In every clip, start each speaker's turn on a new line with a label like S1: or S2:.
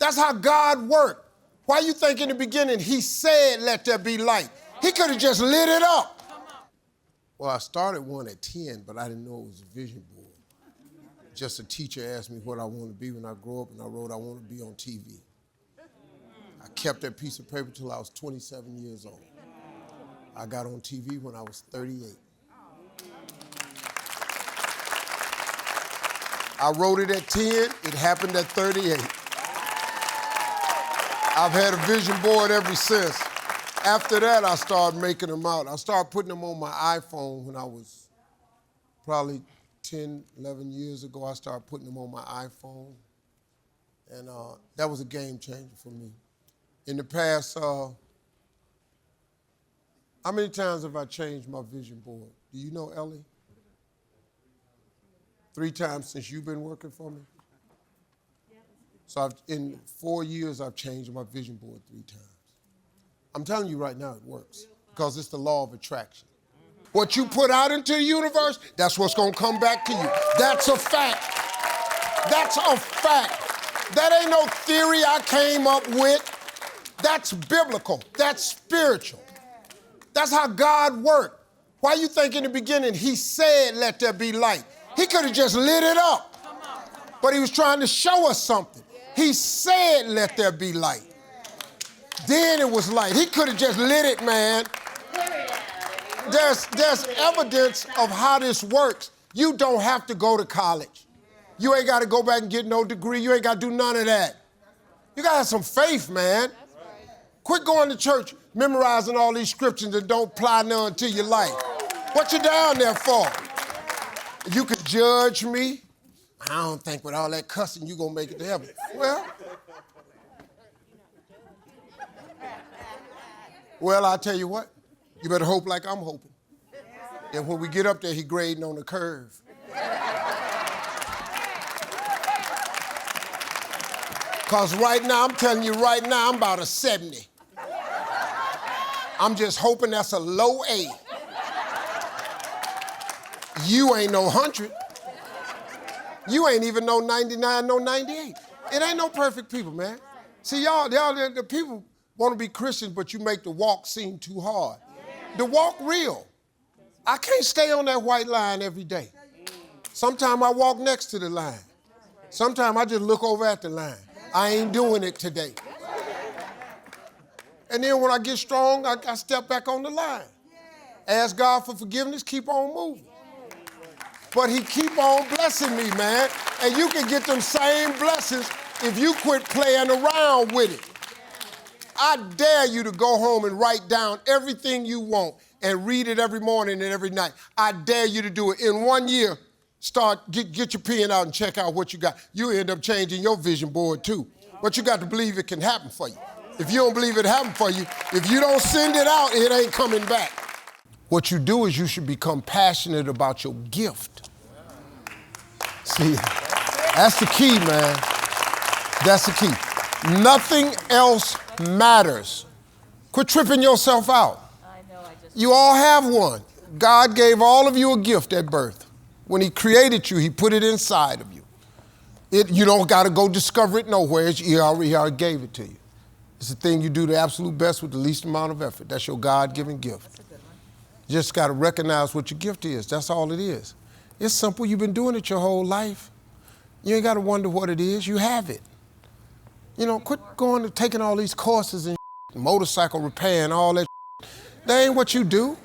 S1: That's how God worked. Why you think in the beginning he said, let there be light? He could have just lit it up. Well, I started one at 10, but I didn't know it was a vision board. Just a teacher asked me what I want to be when I grow up, and I wrote, I want to be on TV. I kept that piece of paper till I was 27 years old. I got on TV when I was 38. I wrote it at 10, it happened at 38. I've had a vision board ever since. After that, I started making them out. I started putting them on my iPhone when I was probably 10, 11 years ago. I started putting them on my iPhone. And that was a game changer for me. In the past, how many times have I changed my vision board? Do you know, Ellie? 3 times since you've been working for me? So in 4 years, I've changed my vision board 3 times. I'm telling you right now, it works because it's the law of attraction. What you put out into the universe, that's what's going to come back to you. That's a fact. That's a fact. That ain't no theory I came up with. That's biblical. That's spiritual. That's how God worked. Why you think in the beginning he said, let there be light? He could have just lit it up. But he was trying to show us something. He said, let there be light. Then it was light. He could have just lit it, man. There's evidence of how this works. You don't have to go to college. You ain't got to go back and get no degree. You ain't got to do none of that. You got to have some faith, man. Quit going to church, memorizing all these scriptures that don't apply none to your life. What you down there for? You can judge me. I don't think with all that cussing you gonna make it to heaven. Well, I'll tell you what. You better hope like I'm hoping. And when we get up there, he grading on the curve. Because right now, I'm telling you right now, I'm about a 70. I'm just hoping that's a low A. You ain't no 100. You ain't even no 99, no 98. It ain't no perfect people, man. See, y'all, the people want to be Christians, but you make the walk seem too hard. The walk real. I can't stay on that white line every day. Sometimes I walk next to the line. Sometimes I just look over at the line. I ain't doing it today. And then when I get strong, I step back on the line. Ask God for forgiveness, keep on moving. But he keep on blessing me, man. And you can get them same blessings if you quit playing around with it. I dare you to go home and write down everything you want and read it every morning and every night. I dare you to do it. In 1 year, get your pen out and check out what you got. You end up changing your vision board too. But you got to believe it can happen for you. If you don't believe it happened for you, if you don't send it out, it ain't coming back. What you do is you should become passionate about your gift. See, that's the key, man. That's the key. Nothing else matters. Quit tripping yourself out. You all have one. God gave all of you a gift at birth. When he created you, he put it inside of you. You don't got to go discover it nowhere. He already gave it to you. It's the thing you do the absolute best with the least amount of effort. That's your God-given gift. You just got to recognize what your gift is. That's all it is. It's simple. You've been doing it your whole life. You ain't got to wonder what it is. You have it. You know, quit going and taking all these courses and motorcycle repair and all that. That ain't what you do.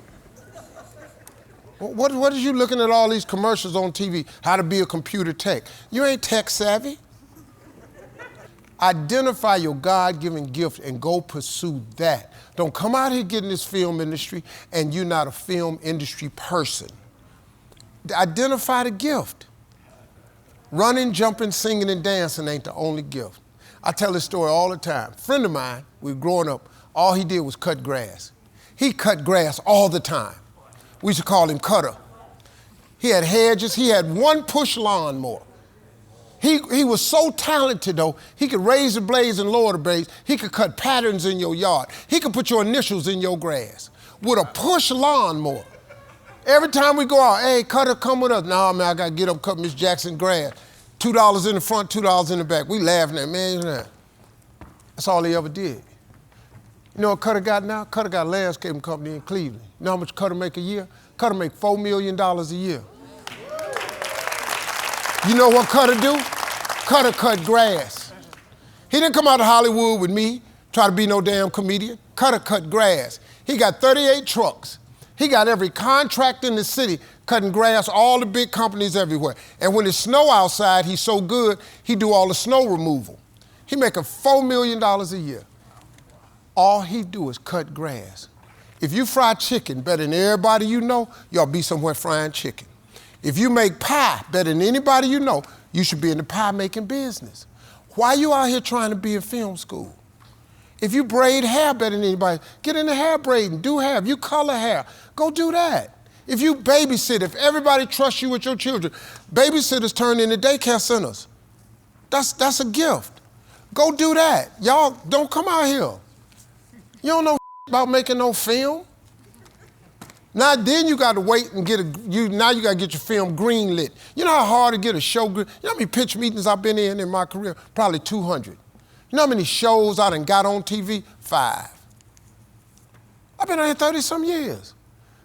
S1: What is you looking at all these commercials on TV? How to be a computer tech. You ain't tech savvy. Identify your God-given gift and go pursue that. Don't come out here getting this film industry and you're not a film industry person. Identify the gift. Running, jumping, singing, and dancing ain't the only gift. I tell this story all the time. A friend of mine, we were growing up, all he did was cut grass. He cut grass all the time. We used to call him Cutter. He had hedges. He had one push lawnmower. He was so talented, though, he could raise the blades and lower the blades. He could cut patterns in your yard. He could put your initials in your grass with a push lawnmower. Every time we go out, hey, Cutter, come with us. Nah, man, I got to get up, cut Miss Jackson grass. $2 in the front, $2 in the back. We laughing at, man. That's all he ever did. You know what Cutter got now? Cutter got a landscaping company in Cleveland. You know how much Cutter make a year? Cutter make $4 million a year. You know what Cutter do? Cutter cut grass. He didn't come out of Hollywood with me, try to be no damn comedian. Cutter cut grass. He got 38 trucks. He got every contract in the city cutting grass, all the big companies everywhere. And when it's snow outside, he's so good, he do all the snow removal. He making $4 million a year. All he do is cut grass. If you fry chicken better than everybody you know, y'all be somewhere frying chicken. If you make pie better than anybody you know, you should be in the pie making business. Why you out here trying to be in film school? If you braid hair better than anybody, get into hair braiding, do hair. If you color hair, go do that. If you babysit, if everybody trusts you with your children, babysitters turn into daycare centers. That's a gift. Go do that. Y'all don't come out here. You don't know about making no film. Now then you got to wait and now you got to get your film greenlit. You know how hard to get a show green? You know how many pitch meetings I've been in my career? Probably 200. You know how many shows I done got on TV? 5. I've been out here 30-some years.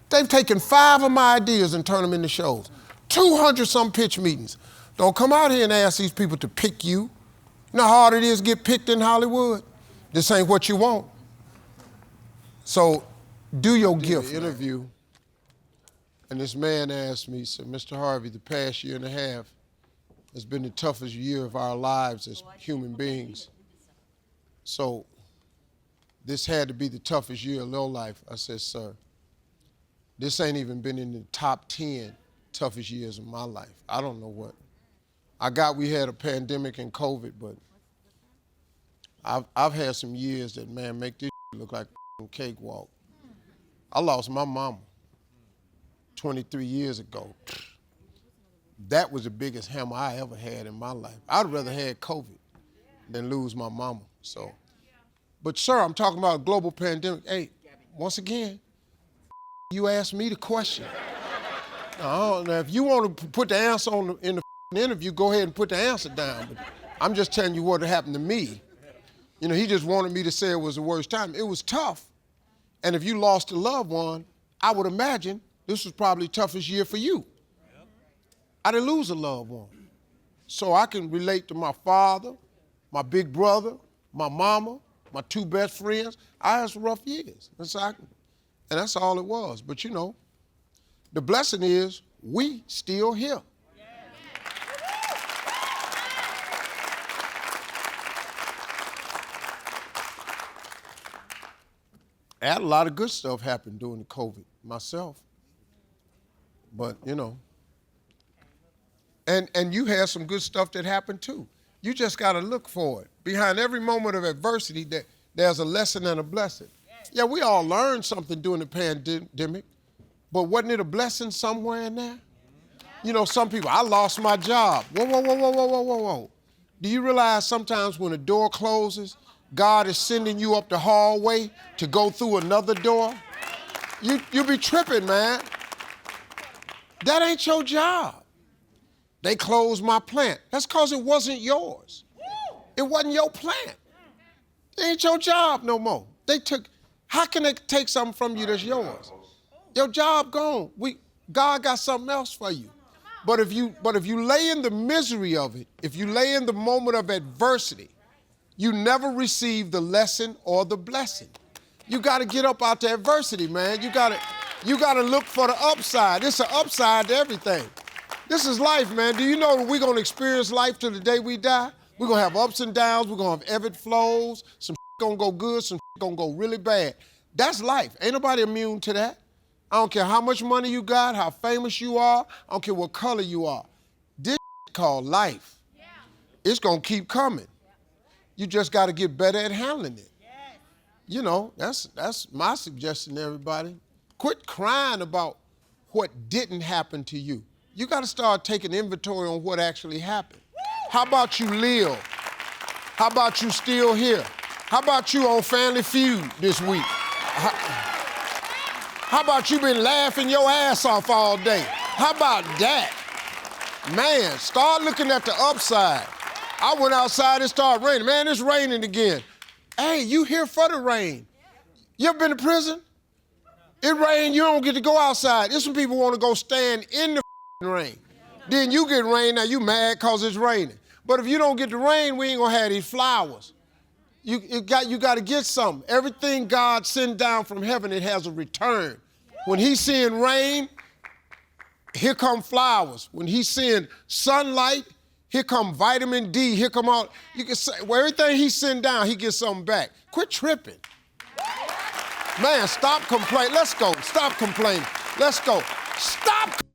S1: They've taken 5 of my ideas and turned them into shows. 200-some pitch meetings. Don't come out here and ask these people to pick you. You know how hard it is to get picked in Hollywood? This ain't what you want. So do your gift. An interview, and this man asked me, he said, Mr. Harvey, the past year and a half has been the toughest year of our lives as human beings. So this had to be the toughest year of your life. I said, sir, this ain't even been in the top 10 toughest years of my life. I don't know what. We had a pandemic and COVID, but I've had some years that, man, make this look like a cakewalk. I lost my mama 23 years ago. That was the biggest hammer I ever had in my life. I'd rather had COVID than lose my mama. So, but sir, I'm talking about a global pandemic. Hey, once again, you asked me the question. Now, if you want to put the answer in the interview, go ahead and put the answer down. But I'm just telling you what happened to me. You know, he just wanted me to say it was the worst time. It was tough. And if you lost a loved one, I would imagine this was probably the toughest year for you. I didn't lose a loved one. So I can relate to my father, my big brother, my mama, my 2 best friends. I had some rough years. And that's all it was. But you know, the blessing is we still here. I had a lot of good stuff happen during the COVID myself. But, you know, and you had some good stuff that happened too. You just got to look for it. Behind every moment of adversity, there's a lesson and a blessing. Yeah, we all learned something during the pandemic, but wasn't it a blessing somewhere in there? You know, some people, I lost my job. Whoa. Do you realize sometimes when a door closes, God is sending you up the hallway to go through another door? You be tripping, man. That ain't your job. They closed my plant. That's because it wasn't yours. It wasn't your plant. It ain't your job no more. How can they take something from you that's yours? Your job gone. God got something else for you. But if you lay in the misery of it, if you lay in the moment of adversity, you never receive the lesson or the blessing. You got to get up out the adversity, man. You got to look for the upside. It's an upside to everything. This is life, man. Do you know that we're going to experience life till the day we die? We're going to have ups and downs. We're going to have ebb and flows. Some going to go good. Some going to go really bad. That's life. Ain't nobody immune to that. I don't care how much money you got, how famous you are. I don't care what color you are. This called life. It's going to keep coming. You just got to get better at handling it. You know, that's my suggestion to everybody. Quit crying about what didn't happen to you. You got to start taking inventory on what actually happened. How about you live? How about you still here? How about you on Family Feud this week? How about you been laughing your ass off all day? How about that? Man, start looking at the upside. I went outside, it started raining. Man, it's raining again. Hey, you here for the rain. You ever been to prison? It rain, you don't get to go outside. There's some people want to go stand in the rain. Then you get rain, now you mad because it's raining. But if you don't get the rain, we ain't gonna have these flowers. You got to get something. Everything God sends down from heaven, it has a return. When He send rain, here come flowers. When He send sunlight, here come vitamin D. Here come all. You can say, well, everything He send down, He gets something back. Quit tripping. Man, stop complaining. Let's go. Stop complaining. Let's go. Stop.